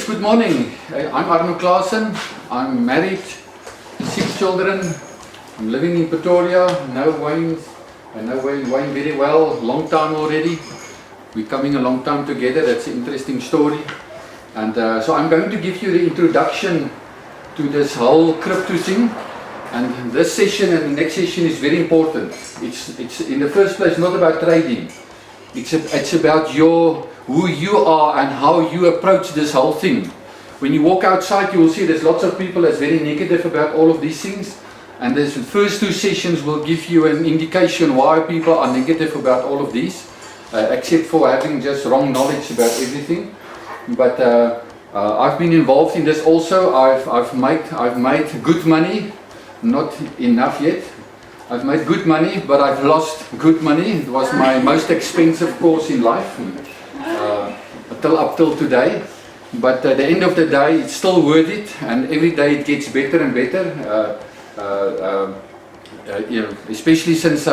Yes, good morning. I'm Arno Klaasen. I'm married, 6 children. I'm living in Pretoria. Know Wayne very well, long time already. We're coming a long time together. That's an interesting story. And so I'm going to give you the introduction to this whole crypto thing. And this session and the next session is very important. It's in the first place not about trading. It's about who you are and how you approach this whole thing. When you walk outside, you will see there's lots of people that's very negative about all of these things. And the first 2 sessions will give you an indication why people are negative about all of these, except for having just wrong knowledge about everything. But I've been involved in this also. I've made good money, not enough yet. I've made good money, but I've lost good money. It was my most expensive course in life, up till today. But at the end of the day, it's still worth it, and every day it gets better and better. Especially since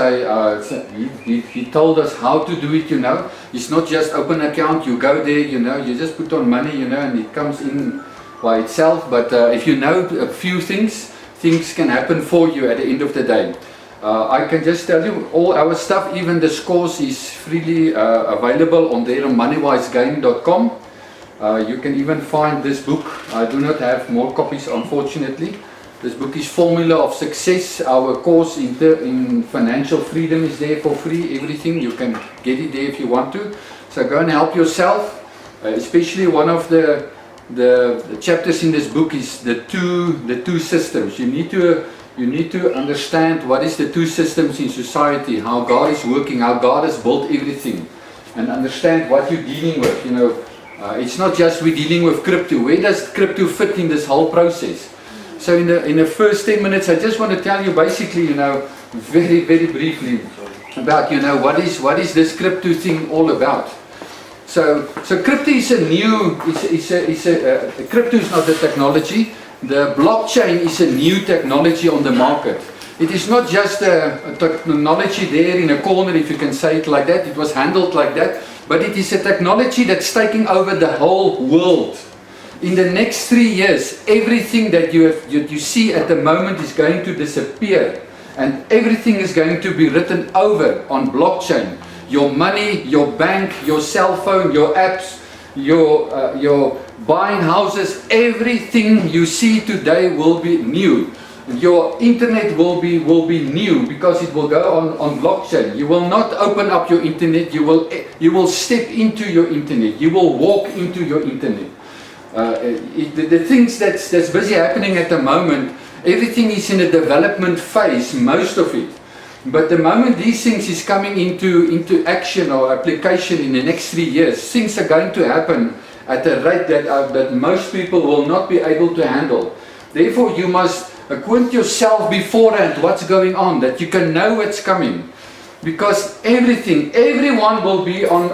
he told us how to do it. It's not just open account. You go there, you just put on money, and it comes in by itself. But if you know a few things can happen for you at the end of the day. I can just tell you, all our stuff, even this course, is freely available on there on moneywisegame.com. You can even find this book. I do not have more copies, unfortunately. This book is Formula of Success. Our course in financial freedom is there for free. Everything, you can get it there if you want to. So go and help yourself. Especially one of the chapters in this book is the two systems. You need to understand what is the 2 systems in society, how God is working, how God has built everything, and understand what you're dealing with. It's not just we're dealing with crypto. Where does crypto fit in this whole process? So in the first 10 minutes, I just want to tell you basically, very, very briefly about, what is this crypto thing all about. So crypto is crypto is not the technology. The blockchain is a new technology on the market. It is not just a technology there in a corner, if you can say it like that. It was handled like that, but it is a technology that's taking over the whole world. In the next 3 years, everything that you see at the moment is going to disappear, and everything is going to be written over on blockchain. Your money, your bank, your cell phone, your apps, your buying houses, everything you see today will be new. Your internet will be new because it will go on blockchain. You will not open up your internet. You will step into your internet. You will walk into your internet. The things that's busy happening at the moment, everything is in a development phase, most of it. But the moment these things is coming into action or application in the next 3 years, things are going to happen at a rate that most people will not be able to handle. Therefore, you must acquaint yourself beforehand what's going on, that you can know what's coming. Because everyone will be on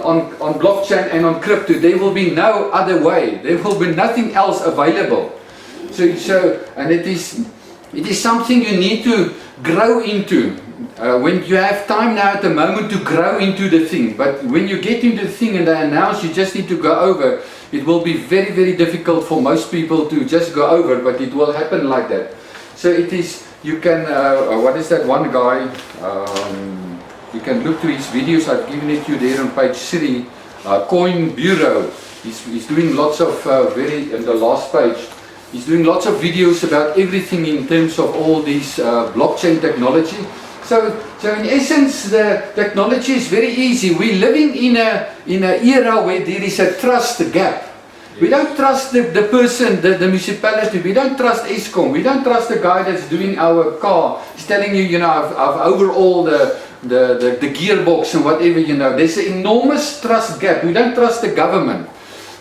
blockchain and on crypto. There will be no other way. There will be nothing else available. And it is something you need to grow into. When you have time now at the moment to grow into the thing, but when you get into the thing and they announce you just need to go over, it will be very, very difficult for most people to just go over, but it will happen like that. So it is, you can, what is that one guy, you can look to his videos, I've given it to you there on page 3, Coin Bureau. He's doing lots of, in the last page, he's doing lots of videos about everything in terms of all these blockchain technology. So in essence, the technology is very easy. We're living in an era where there is a trust gap. We don't trust the person, the municipality. We don't trust Eskom. We don't trust the guy that's doing our car. He's telling you, I've overhauled the gearbox and whatever, There's an enormous trust gap. We don't trust the government.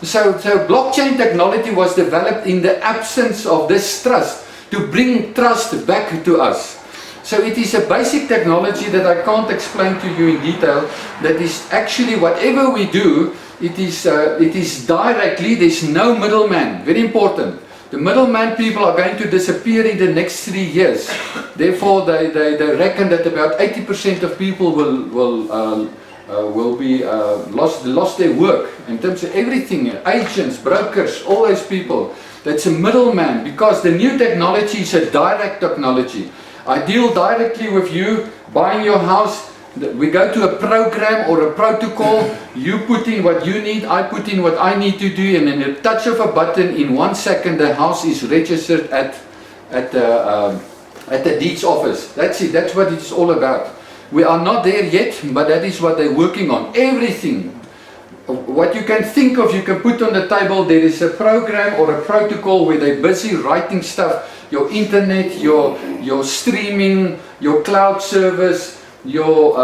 So blockchain technology was developed in the absence of this trust to bring trust back to us. So it is a basic technology that I can't explain to you in detail. That is actually whatever we do, it is directly. There's no middleman. Very important. The middleman people are going to disappear in the next 3 years. Therefore, they reckon that about 80% of people will lost their work in terms of everything, agents, brokers, all those people. That's a middleman, because the new technology is a direct technology. I deal directly with you, buying your house. We go to a program or a protocol. You put in what you need, I put in what I need to do, and in a touch of a button, in 1 second, the house is registered at the deeds office. That's it. That's what it's all about. We are not there yet, but that is what they're working on. Everything, what you can think of, you can put on the table. There is a program or a protocol where they're busy writing stuff. Your internet, your streaming, your cloud service, your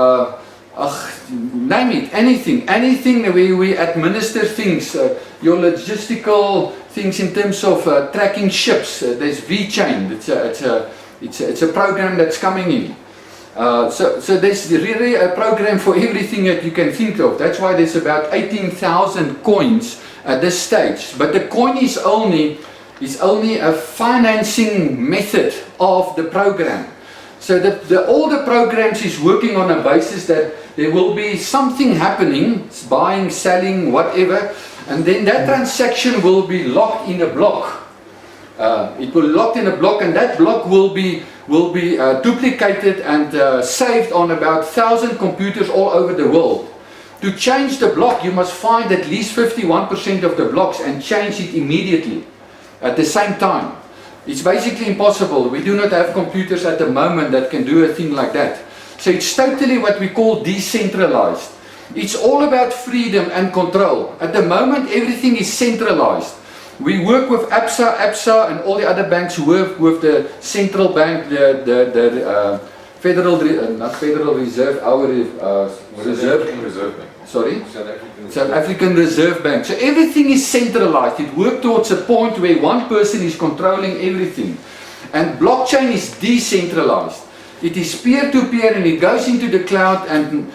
name it, anything where we administer things, your logistical things in terms of tracking ships. There's VChain. It's a program that's coming in. So there's really a program for everything that you can think of. That's why there's about 18,000 coins at this stage. But the coin is only a financing method of the program. So all the programs is working on a basis that there will be something happening, buying, selling, whatever, and then that transaction will be locked in a block. It will be locked in a block, and that block will be duplicated and saved on about 1,000 computers all over the world. To change the block, you must find at least 51% of the blocks and change it immediately at the same time. It's basically impossible. We do not have computers at the moment that can do a thing like that. So it's totally what we call decentralized. It's all about freedom and control. At the moment, everything is centralized. We work with ABSA and all the other banks work with the central bank, the not Federal Reserve, our Reserve Bank. Sorry? South African Reserve Bank. So everything is centralized. It works towards a point where one person is controlling everything. And blockchain is decentralized. It is peer-to-peer, and it goes into the cloud, and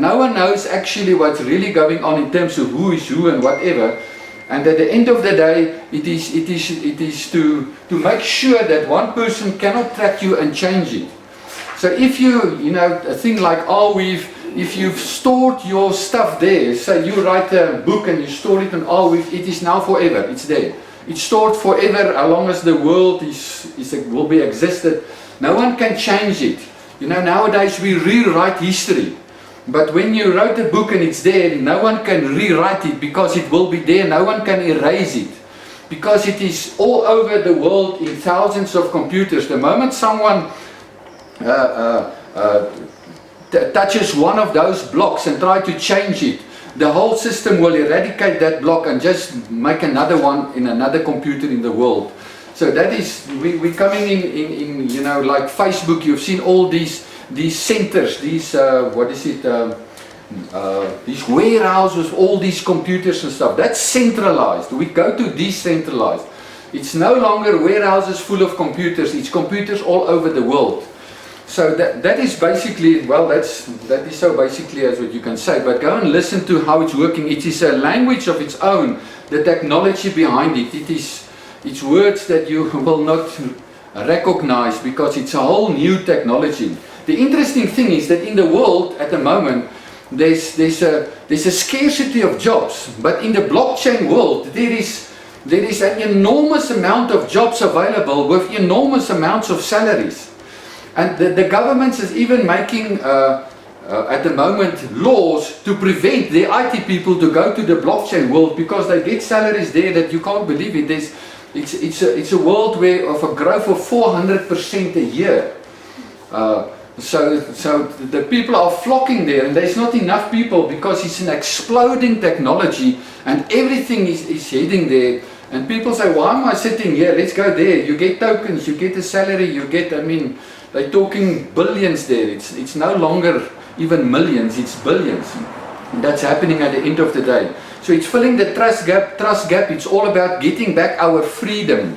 no one knows actually what's really going on in terms of who is who and whatever. And at the end of the day, it is to make sure that one person cannot track you and change it. So if a thing like Arweave, if you've stored your stuff there, say you write a book and you store it on Arweave, it is now forever. It's there. It's stored forever, as long as the world will be existed. No one can change it. Nowadays we rewrite history. But when you wrote a book and it's there, no one can rewrite it because it will be there. No one can erase it because it is all over the world in thousands of computers. The moment someone touches one of those blocks and try to change it, the whole system will eradicate that block and just make another one in another computer in the world. So that is, we're coming in like Facebook. You've seen all these centers, these these warehouses, all these computers and stuff. That's centralized. We go to decentralized. It's no longer warehouses full of computers. It's computers all over the world. So that is basically, well, that is so basically as what you can say. But go and listen to how it's working. It is a language of its own. The technology behind it. It's words that you will not recognize because it's a whole new technology. The interesting thing is that in the world at the moment, there's a scarcity of jobs, but in the blockchain world, there is an enormous amount of jobs available with enormous amounts of salaries, and the government is even making at the moment laws to prevent the IT people to go to the blockchain world because they get salaries there that you can't believe it. It's a world where of a growth of 400% a year. So the people are flocking there, and there's not enough people because it's an exploding technology and everything is heading there. And people say, why am I sitting here? Let's go there. You get tokens, you get a salary, you get, they're talking billions there. It's no longer even millions, it's billions. And that's happening at the end of the day. So it's filling the trust gap. It's all about getting back our freedom.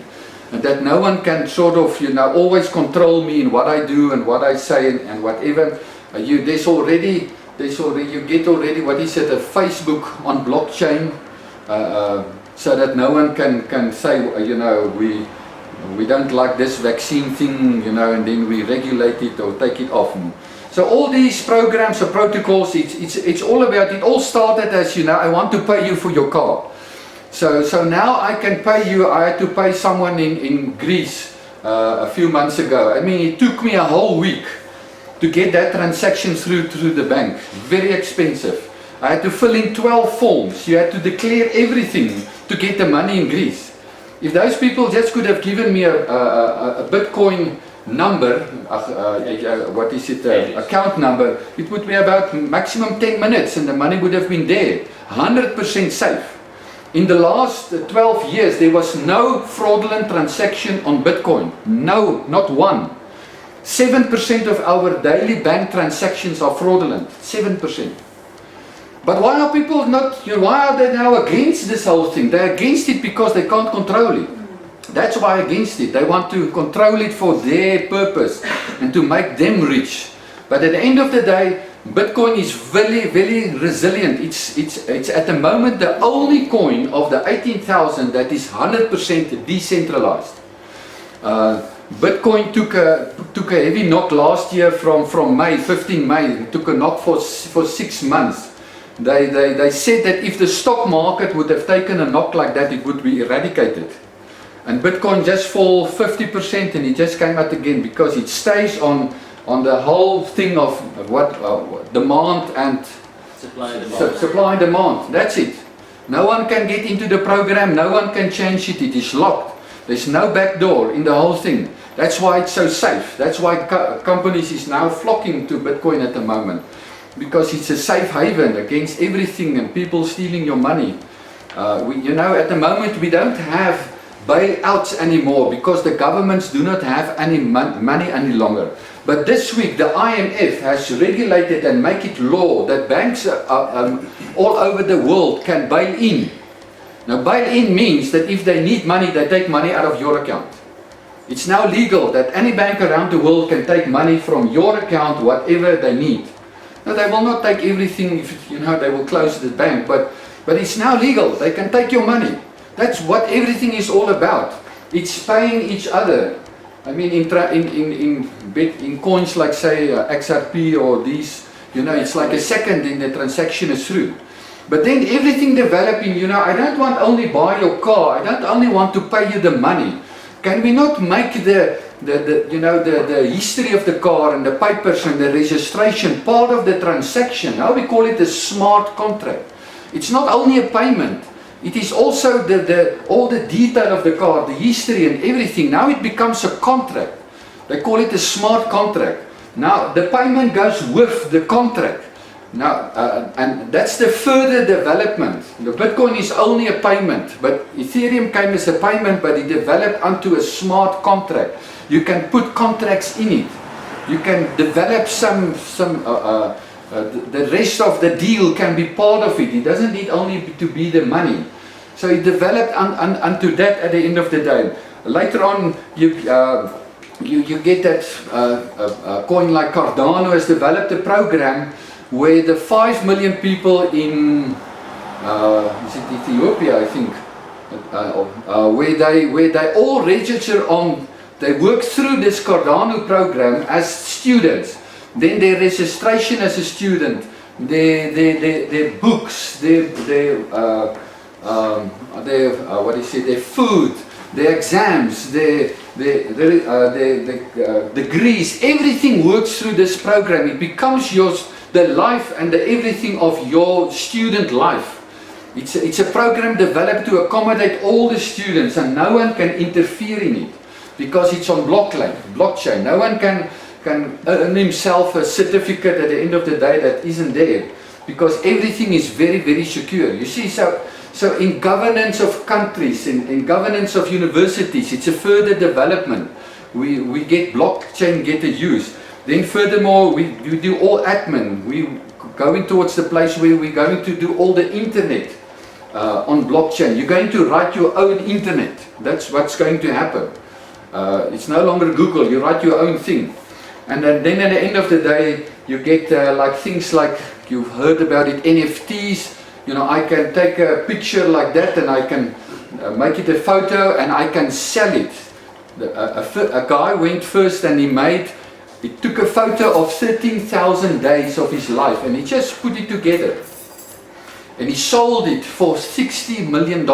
And that no one can sort of, always control me in what I do and what I say and whatever. You get already, what is it, a Facebook on blockchain, so that no one can say, we don't like this vaccine thing, and then we regulate it or take it off. So So all these programs or protocols, it's all about, it all started as, you know, I want to pay you for your car. So now I can pay you. I had to pay someone in Greece a few months ago. I mean, it took me a whole week to get that transaction through the bank. Very expensive. I had to fill in 12 forms. You had to declare everything to get the money in Greece. If those people just could have given me a Bitcoin number, what is it, account number, it would be about maximum 10 minutes and the money would have been there. 100% safe. In the last 12 years, there was no fraudulent transaction on Bitcoin. No, not one. 7% of our daily bank transactions are fraudulent. 7%. But why are people not, you know, why are they now against this whole thing? They're against it because they can't control it. That's why against it. They want to control it for their purpose and to make them rich. But at the end of the day, Bitcoin is very, very resilient. It's at the moment the only coin of the 18,000 that is 100% decentralized. Bitcoin took a heavy knock last year from May, 15 May. It took a knock for 6 months. They said that if the stock market would have taken a knock like that, it would be eradicated. And Bitcoin just fall 50% and it just came out again because it stays on the whole thing of what demand and supply and demand. That's it. No one can get into the program, no one can change it, it is locked. There's no back door in the whole thing. That's why it's so safe. That's why companies is now flocking to Bitcoin at the moment. Because it's a safe haven against everything and people stealing your money. You know, at the moment we don't have bailouts anymore because the governments do not have any money any longer. But this week the IMF has regulated and make it law that banks all over the world can bail in. Now bail in means that if they need money, they take money out of your account. It's now legal that any bank around the world can take money from your account, whatever they need. Now they will not take everything, if, you know, they will close the bank, but it's now legal. They can take your money. That's what everything is all about. It's paying each other. I mean, in coins like say XRP or these, you know, it's like a second in the transaction is through. But then everything developing, you know, I don't want only buy your car. I don't only want to pay you the money. Can we not make the history of the car and the papers and the registration part of the transaction? Now we call it a smart contract. It's not only a payment. It is also all the detail of the car, the history and everything. Now it becomes a contract. They call it a smart contract. Now the payment goes with the contract. Now, and that's the further development. The Bitcoin is only a payment, but Ethereum came as a payment, but it developed onto a smart contract. You can put contracts in it. You can develop the rest of the deal can be part of it. It doesn't need only to be the money. So it developed onto that at the end of the day. Later on, you get that coin like Cardano has developed a program where the 5 million people in is it Ethiopia, I think, where they all register on, they work through this Cardano program as students. Then their registration as a student, their books, their food, their exams, their degrees, everything works through this program. It becomes the life and the everything of your student life. It's a program developed to accommodate all the students, and no one can interfere in it because it's on blockchain. No one can earn himself a certificate at the end of the day that isn't there, because everything is very, very secure. You see, so in governance of countries, in governance of universities, it's a further development. We get blockchain get a use. Then furthermore, we do all admin. We going towards the place where we're going to do all the internet on blockchain. You're going to write your own internet. That's what's going to happen. It's no longer Google. You write your own thing. And then at the end of the day, you get like things like, you've heard about it, NFTs. You know, I can take a picture like that and I can make it a photo and I can sell it. A guy went first and he made He took a photo of 13,000 days of his life and he just put it together. And he sold it for $60 million.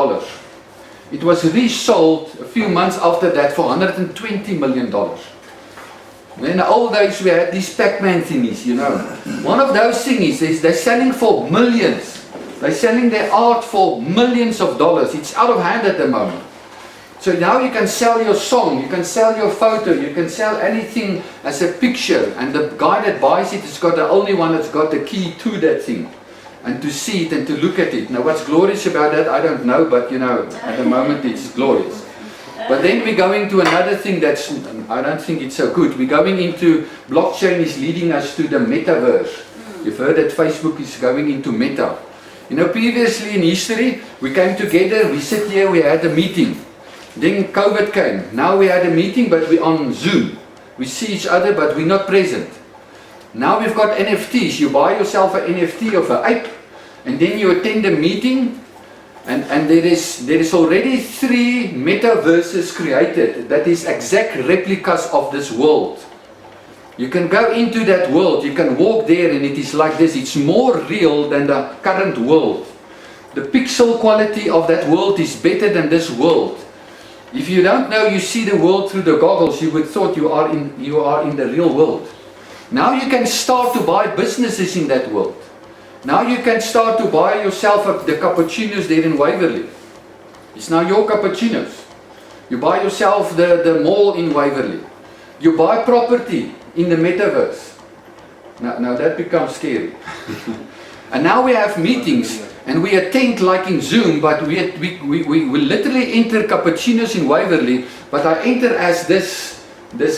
It was resold a few months after that for $120 million. In the old days we had these Pac-Man thingies, you know. One of those thingies is they're selling for millions. They're selling their art for millions of dollars. It's out of hand at the moment. So now you can sell your song, you can sell your photo, you can sell anything as a picture, and the guy that buys it is got the only one that's got the key to that thing, and to see it and to look at it. Now what's glorious about that, I don't know, but you know, at the moment it's glorious. But then we're going to another thing that's, I don't think it's so good. We're going into, blockchain is leading us to the metaverse. You've heard that Facebook is going into meta. You know, previously in history, we came together, we sit here, we had a meeting. Then COVID came. Now we had a meeting, but we're on Zoom. We see each other, but we're not present. Now we've got NFTs. You buy yourself an NFT of an ape, and then you attend a meeting, and there is already 3 metaverses created that is exact replicas of this world. You can go into that world, you can walk there, and it is like this. It's more real than the current world. The pixel quality of that world is better than this world. If you don't know, you see the world through the goggles, you would thought you are in the real world. Now you can start to buy businesses in that world. Now you can start to buy yourself the cappuccinos there in Waverley. It's now your cappuccinos. You buy yourself the mall in Waverley. You buy property in the metaverse. Now that becomes scary. And now we have meetings. And we attend like in Zoom, but we literally enter cappuccinos in Waverley, but I enter as this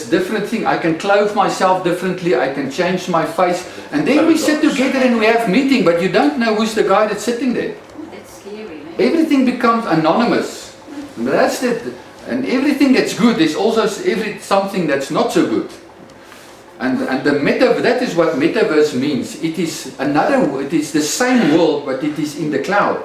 different thing. I can clothe myself differently, I can change my face, and then we sit together and we have meeting, but you don't know who's the guy that's sitting there. That's scary, man. Everything becomes anonymous. That's it. And everything that's good, there's also something that's not so good. And that is what metaverse means. It is the same world, but it is in the cloud.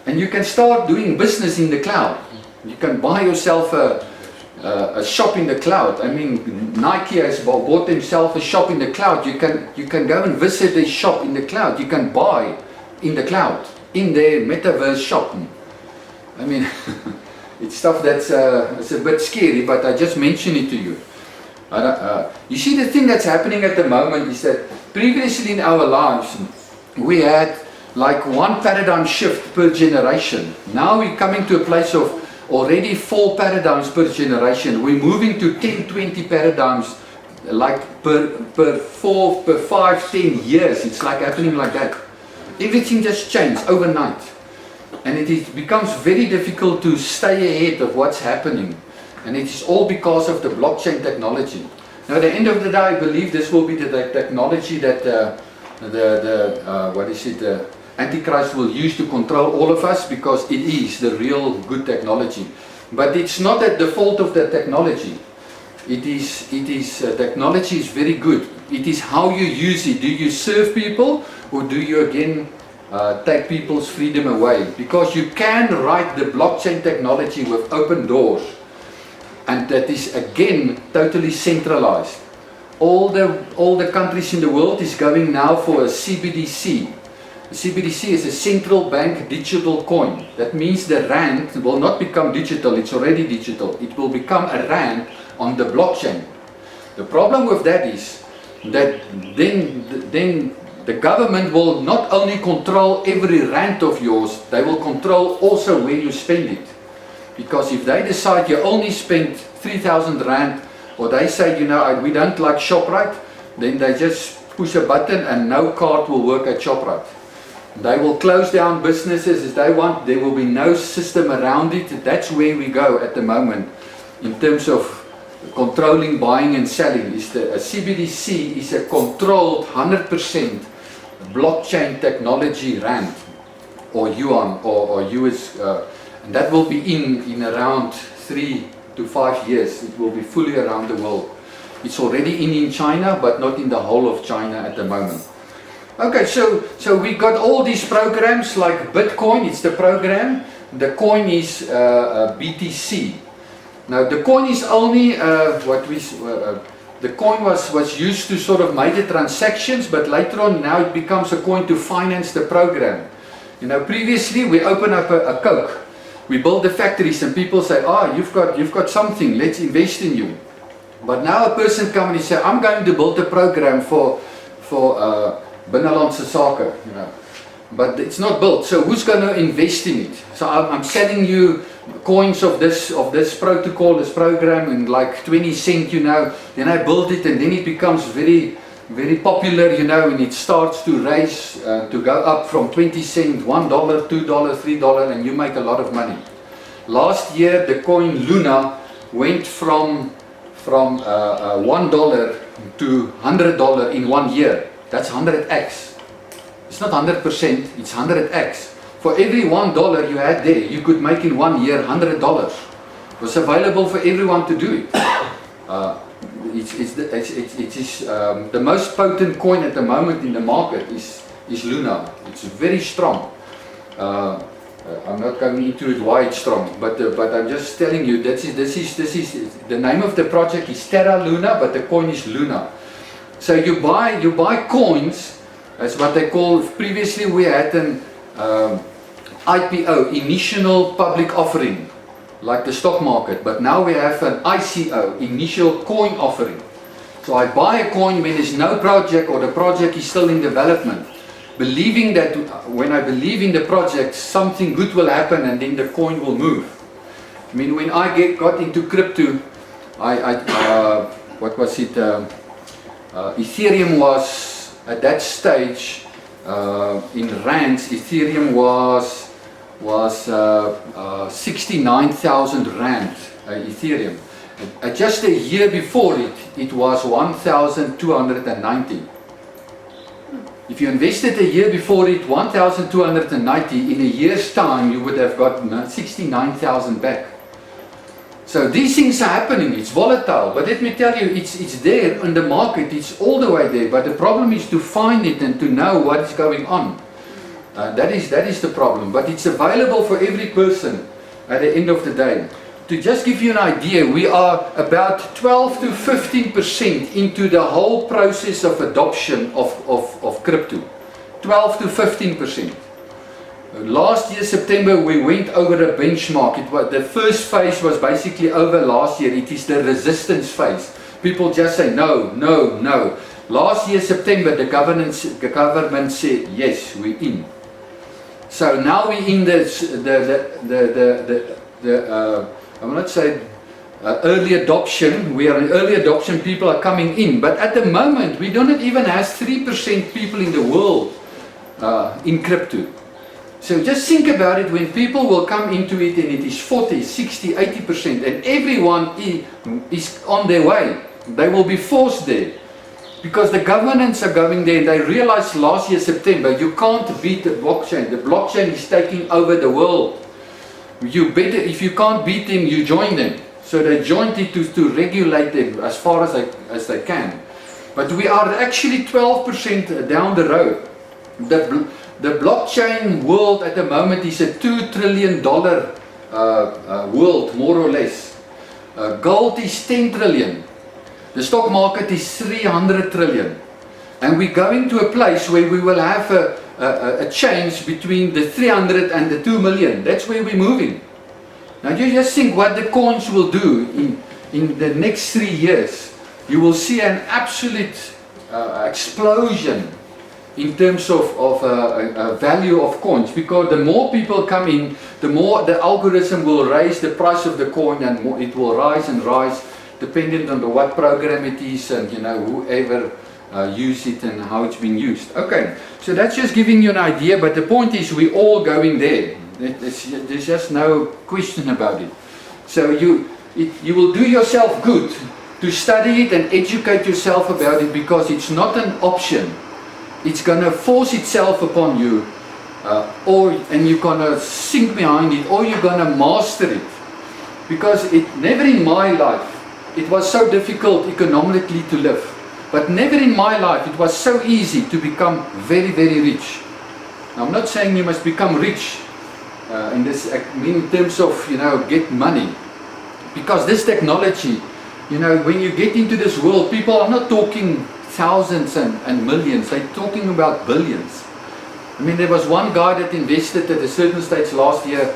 And you can start doing business in the cloud. You can buy yourself a shop in the cloud. I mean, Nike has bought himself a shop in the cloud. You can go and visit a shop in the cloud. You can buy in the cloud, in their metaverse shop. I mean, it's stuff that's it's a bit scary, but I just mention it to you. You see, the thing that's happening at the moment is that previously in our lives we had like one paradigm shift per generation. Now we're coming to a place of already 4 paradigms per generation. We're moving to 10, 20 paradigms like per 4, per 5, 10 years. It's like happening like that. Everything just changed overnight. And it becomes very difficult to stay ahead of what's happening. And it is all because of the blockchain technology. Now at the end of the day, I believe this will be the technology that the Antichrist will use to control all of us, because it is the real good technology. But it's not at the fault of the technology. Technology is very good. It is how you use it. Do you serve people, or do you again take people's freedom away? Because you can write the blockchain technology with open doors. And that is again totally centralized. All the countries in the world is going now for a CBDC. A CBDC is a central bank digital coin. That means the rand will not become digital, it's already digital. It will become a rand on the blockchain. The problem with that is that then the government will not only control every rand of yours, they will control also where you spend it. Because if they decide you only spend 3,000 rand, or they say, you know, we don't like ShopRite, then they just push a button and no card will work at ShopRite. They will close down businesses as they want. There will be no system around it. That's where we go at the moment in terms of controlling buying and selling. A CBDC is a controlled 100% blockchain technology rand or yuan or US. And that will be in around 3 to 5 years. It will be fully around the world. It's already in China, but not in the whole of China at the moment. Okay, so we got all these programs like Bitcoin. It's the program. The coin is BTC. Now the coin is only the the coin was used to sort of major transactions, but later on now it becomes a coin to finance the program. You know, previously we open up a Coke, we build the factories and people say, you've got something, let's invest in you. But now a person comes and he says, I'm going to build a program for Binnelandse Sake, you know. But it's not built, so who's going to invest in it? So I'm selling you coins of this protocol, this program, and like 20 cents, you know. Then I build it, and then it becomes very, very popular, you know, and it starts to raise, to go up from 20 cents, $1, $2, $3, and you make a lot of money. Last year, the coin Luna went from $1 to $100 in 1 year. That's 100x. It's not 100%, it's 100x. For every $1 you had there, you could make in 1 year $100. It was available for everyone to do it. It is the most potent coin at the moment in the market is Luna. It's very strong. I'm not going into it why it's strong, but I'm just telling you this is the name of the project is Terra Luna, but the coin is Luna. So you buy coins. That's what they call. Previously we had an IPO, initial public offering, like the stock market, but now we have an ICO, initial coin offering. So I buy a coin when there's no project or the project is still in development, believing that when I believe in the project, something good will happen and then the coin will move. I mean, when I got into crypto, what was it? Ethereum was at that stage in rands. Ethereum was 69,000 rand. Ethereum. Just a year before it was 1,290. If you invested a year before it 1,290, in a year's time you would have got 69,000 back. So these things are happening, it's volatile, but let me tell you, it's there in the market, it's all the way there, but the problem is to find it and to know what is going on. That is the problem, but it's available for every person at the end of the day. To just give you an idea, we are about 12 to 15% into the whole process of adoption of crypto. 12 to 15%. Last year, September, we went over a benchmark. The first phase was basically over last year. It is the resistance phase. People just say no, no, no. Last year, September, the government said, yes, we're in. So now we're in I will not say early adoption. We are in early adoption, people are coming in. But at the moment, we don't even have 3% people in the world in crypto. So just think about it, when people will come into it and it is 40, 60, 80% and everyone is on their way. They will be forced there. Because the governments are going there and they realized last year September, you can't beat the blockchain. The blockchain is taking over the world. If you can't beat them, you join them. So they joined it to regulate them as far as they can. But we are actually 12% down the road. The blockchain world at the moment is a $2 trillion world, more or less. Gold is 10 trillion. The stock market is 300 trillion. And we're going to a place where we will have a change between the 300 and the 2 million. That's where we're moving. Now you just think what the coins will do in the next 3 years. You will see an absolute explosion in terms of value of coins, because the more people come in, the more the algorithm will raise the price of the coin, and more, it will rise and rise depending on what program it is and whoever use it and how it's being used. Okay, so that's just giving you an idea, but the point is we're all going there. There's just no question about it. So you will do yourself good to study it and educate yourself about it, because it's not an option. It's going to force itself upon you, and you're going to sink behind it, or you're going to master it. Because never in my life, it was so difficult economically to live. But never in my life, it was so easy to become very, very rich. Now, I'm not saying you must become rich in terms of, get money. Because this technology You know, when you get into this world, people are not talking thousands and millions, they're talking about billions. I mean, there was one guy that invested at a certain stage last year,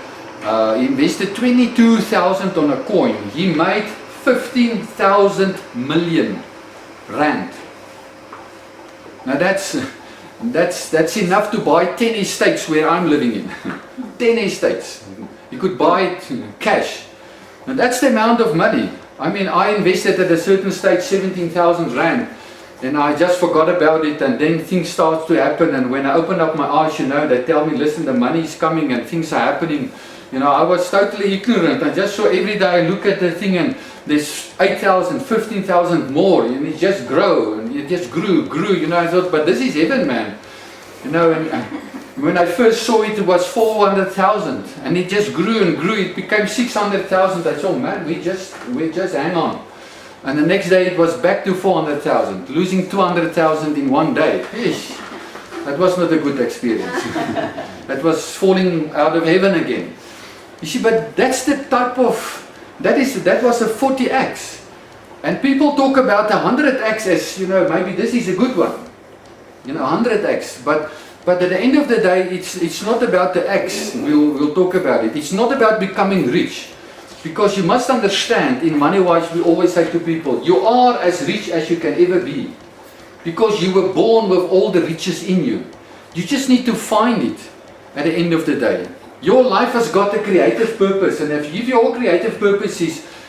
he invested 22,000 on a coin. He made 15,000 million rand. Now that's enough to buy 10 estates where I'm living in. 10 estates. You could buy it cash. And that's the amount of money. I mean, I invested at a certain stage 17,000 rand. And I just forgot about it, and then things start to happen, and when I open up my eyes, you know, they tell me, listen, the money is coming and things are happening. You know, I was totally ignorant. I just saw every day I look at the thing and there's 8,000, 15,000 more, and it just grew, and it just grew, you know. I thought, but this is heaven, man. You know, and when I first saw it, it was 400,000, and it just grew and grew. It became 600,000. I thought, man, we just hang on. And the next day it was back to 400,000, losing 200,000 in one day. Ish, that was not a good experience. That was falling out of heaven again. You see, but that's the type of, that was a 40x. And people talk about 100x as, you know, maybe this is a good one. You know, 100x. But at the end of the day, it's not about the x. We'll talk about it. It's not about becoming rich. Because you must understand, in money-wise, we always say to people, you are as rich as you can ever be. Because you were born with all the riches in you. You just need to find it at the end of the day. Your life has got a creative purpose, and if your creative purpose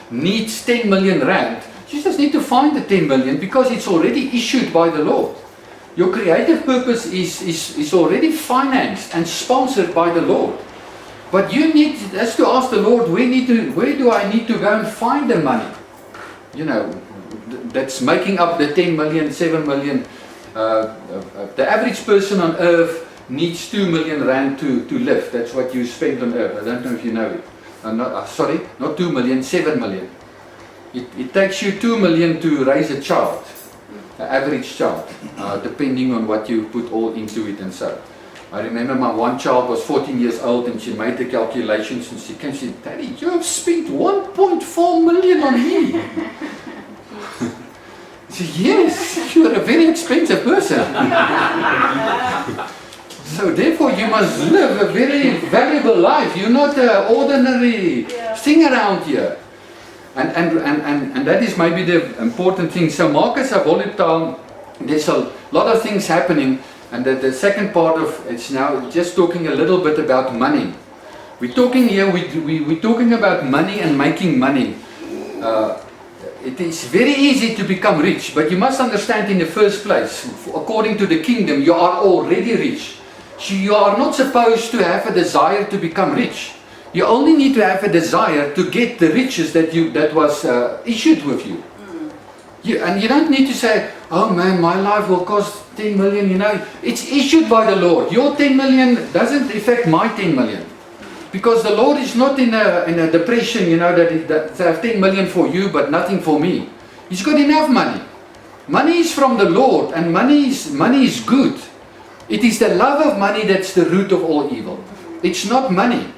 needs 10 million rand, you just need to find the 10 million because it's already issued by the Lord. Your creative purpose is already financed and sponsored by the Lord. But you need just to ask the Lord, where do I need to go and find the money? You know, that's making up the 10 million, 7 million. The average person on earth needs 2 million rand to live. That's what you spend on earth. I don't know if you know it. Not 2 million, 7 million. It takes you 2 million to raise a child, an average child, depending on what you put all into it and so. I remember my one child was 14 years old and she made the calculations and she came and said, Daddy, you have spent 1.4 million on me. I said, yes, you are a very expensive person. So therefore you must live a very valuable life. You're not an ordinary thing around here. And that is maybe the important thing. So markets are volatile. There's a lot of things happening. And the second part of it's now just talking a little bit about money. We're talking here, we're talking about money and making money. It is very easy to become rich, but you must understand in the first place, according to the kingdom, you are already rich. So you are not supposed to have a desire to become rich. You only need to have a desire to get the riches that was issued with you. And you don't need to say, oh man, my life will cost 10 million, you know. It's issued by the Lord. Your 10 million doesn't affect my 10 million. Because the Lord is not in a depression, you know, that they have 10 million for you but nothing for me. He's got enough money. Money is from the Lord and money is good. It is the love of money that's the root of all evil. It's not money.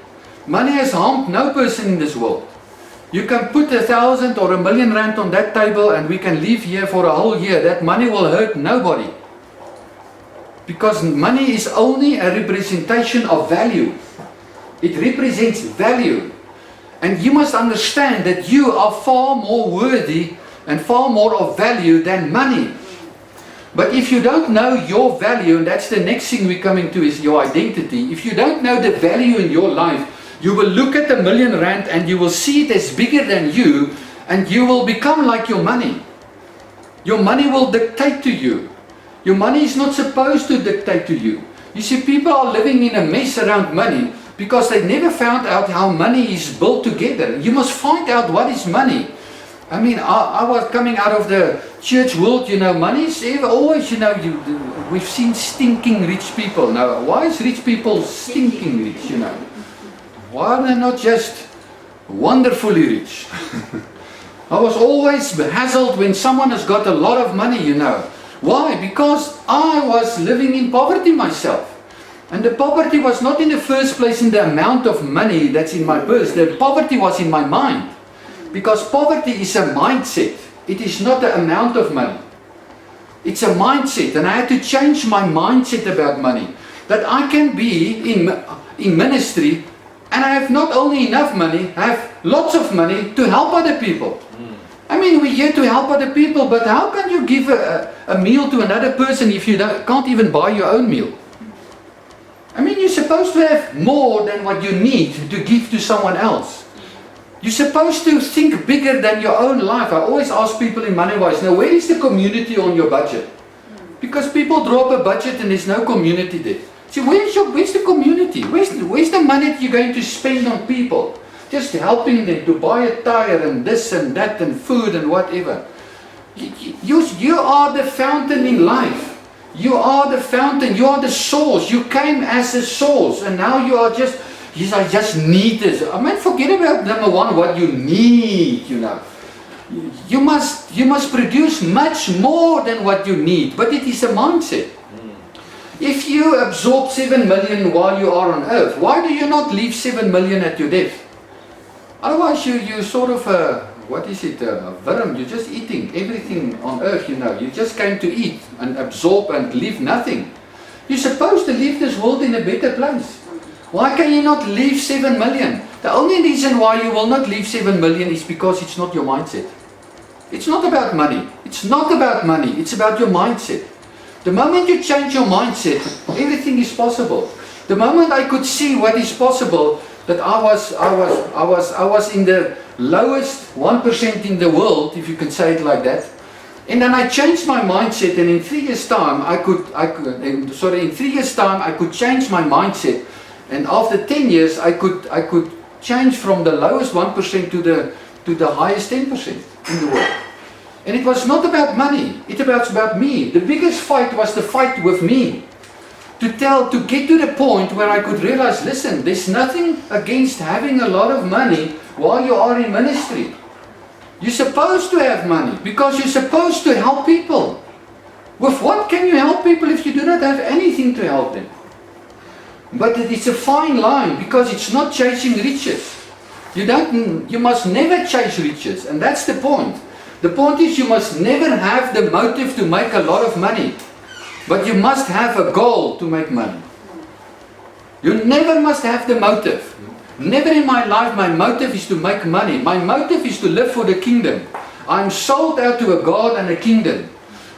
Money has harmed no person in this world. You can put 1,000 or 1,000,000 rand on that table and we can live here for a whole year. That money will hurt nobody. Because money is only a representation of value. It represents value. And you must understand that you are far more worthy and far more of value than money. But if you don't know your value, and that's the next thing we're coming to is your identity. If you don't know the value in your life, you will look at 1,000,000 rand and you will see it as bigger than you and you will become like your money. Your money will dictate to you. Your money is not supposed to dictate to you. You see, people are living in a mess around money because they never found out how money is built together. You must find out what is money. I mean, I was coming out of the church world, you know, money is always, you know, we've seen stinking rich people. Now, why is rich people stinking rich, you know? Why are they not just wonderfully rich? I was always dazzled when someone has got a lot of money, you know. Why? Because I was living in poverty myself. And the poverty was not in the first place in the amount of money that's in my purse. The poverty was in my mind. Because poverty is a mindset. It is not the amount of money. It's a mindset, and I had to change my mindset about money. That I can be in ministry, and I have not only enough money, I have lots of money to help other people. I mean, we're here to help other people, but how can you give a meal to another person if you can't even buy your own meal? I mean, you're supposed to have more than what you need to give to someone else. You're supposed to think bigger than your own life. I always ask people in MoneyWise, now where is the community on your budget? Because people draw up a budget and there's no community there. See, where's the community? Where's the money that you're going to spend on people? Just helping them to buy a tire and this and that and food and whatever. You are the fountain in life. You are the fountain. You are the source. You came as a source, and now you are just. I just need this. I mean, forget about number one, what you need. You must produce much more than what you need. But it is a mindset. If you absorb 7 million while you are on earth, why do you not leave 7 million at your death? Otherwise, you sort of a worm. You're just eating everything on earth, You just came to eat and absorb and leave nothing. You're supposed to leave this world in a better place. Why can you not leave 7 million? The only reason why you will not leave 7 million is because it's not your mindset. It's not about money. It's not about money. It's about your mindset. The moment you change your mindset, everything is possible. The moment I could see what is possible, that I was in the lowest 1% in the world, if you can say it like that. And then I changed my mindset, and in 3 years' time, in 3 years' time, I could change my mindset. And after 10 years, I could change from the lowest 1% to the highest 10% in the world. And it was not about money. It was about me. The biggest fight was the fight with me. To get to the point where I could realize, listen, there's nothing against having a lot of money while you are in ministry. You're supposed to have money because you're supposed to help people. With what can you help people if you do not have anything to help them? But it's a fine line because it's not chasing riches. You must never chase riches, and that's the point. The point is you must never have the motive to make a lot of money. But you must have a goal to make money. You never must have the motive. Never in my life my motive is to make money. My motive is to live for the kingdom. I'm sold out to a God and a kingdom.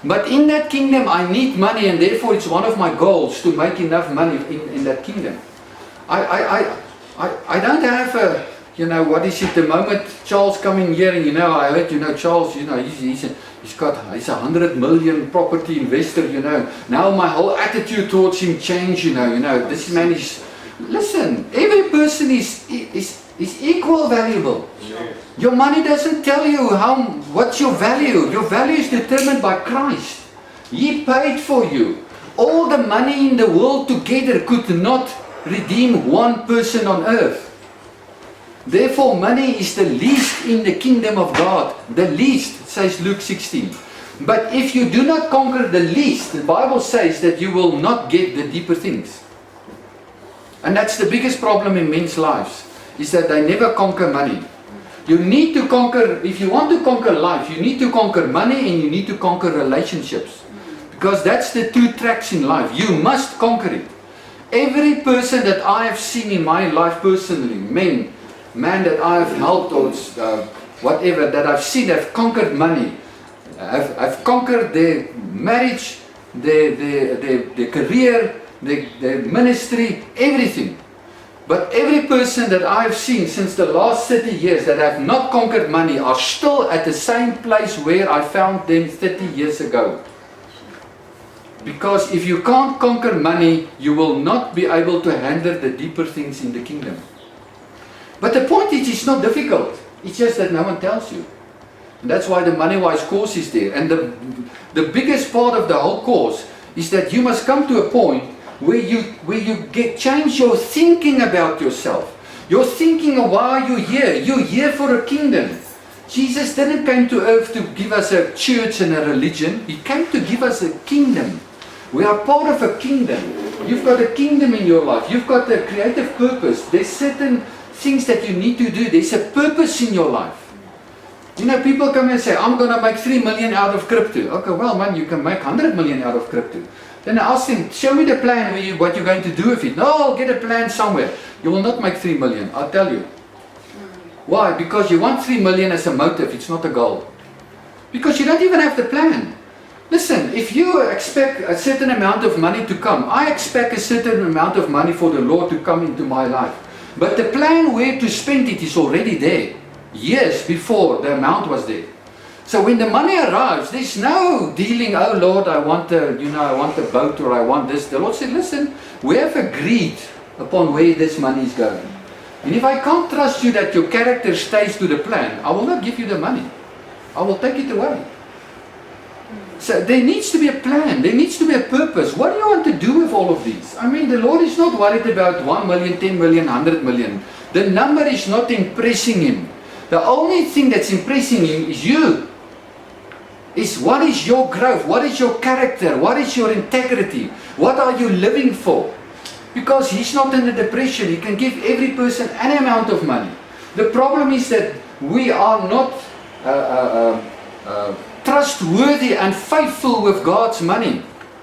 But in that kingdom I need money, and therefore it's one of my goals to make enough money in that kingdom. I don't have a, the moment Charles coming here, and I heard, Charles, he's a 100 million property investor, Now my whole attitude towards him changed, This man is, listen, every person is equal valuable. Your money doesn't tell you what's your value. Your value is determined by Christ. He paid for you. All the money in the world together could not redeem one person on earth. Therefore, money is the least in the kingdom of God. The least, says Luke 16. But if you do not conquer the least, the Bible says that you will not get the deeper things. And that's the biggest problem in men's lives, is that they never conquer money. You need to conquer, if you want to conquer life, you need to conquer money and you need to conquer relationships. Because that's the 2 tracks in life. You must conquer it. Every person that I have seen in my life personally, man that I have helped or whatever, that I've seen have conquered money, have conquered their marriage, their career, their ministry, everything. But every person that I've seen since the last 30 years that have not conquered money are still at the same place where I found them 30 years ago. Because if you can't conquer money, you will not be able to handle the deeper things in the kingdom. But the point is, it's not difficult. It's just that no one tells you. And that's why the MoneyWise course is there. And the biggest part of the whole course is that you must come to a point where you change your thinking about yourself. Your thinking of why you're here. You're here for a kingdom. Jesus didn't come to earth to give us a church and a religion. He came to give us a kingdom. We are part of a kingdom. You've got a kingdom in your life. You've got a creative purpose. There's certain things that you need to do. There's a purpose in your life. You know, people come and say, I'm going to make 3 million out of crypto. Okay, well, man, you can make 100 million out of crypto. Then I ask him, show me the plan, what you're going to do with it. No, I'll get a plan somewhere. You will not make 3 million, I'll tell you. Why? Because you want 3 million as a motive, it's not a goal. Because you don't even have the plan. Listen, if you expect a certain amount of money to come, I expect a certain amount of money for the Lord to come into my life. But the plan where to spend it is already there. Years before the amount was there. So when the money arrives, there's no dealing, oh Lord, I want I want a boat, or I want this. The Lord said, listen, we have agreed upon where this money is going. And if I can't trust you that your character stays to the plan, I will not give you the money. I will take it away. So there needs to be a plan. There needs to be a purpose. What do you want to do with all of these? I mean, the Lord is not worried about 1 million, 10 million, 100 million. The number is not impressing Him. The only thing that's impressing Him is you. Is what is your growth? What is your character? What is your integrity? What are you living for? Because He's not in a depression. He can give every person any amount of money. The problem is that we are not trustworthy and faithful with God's money.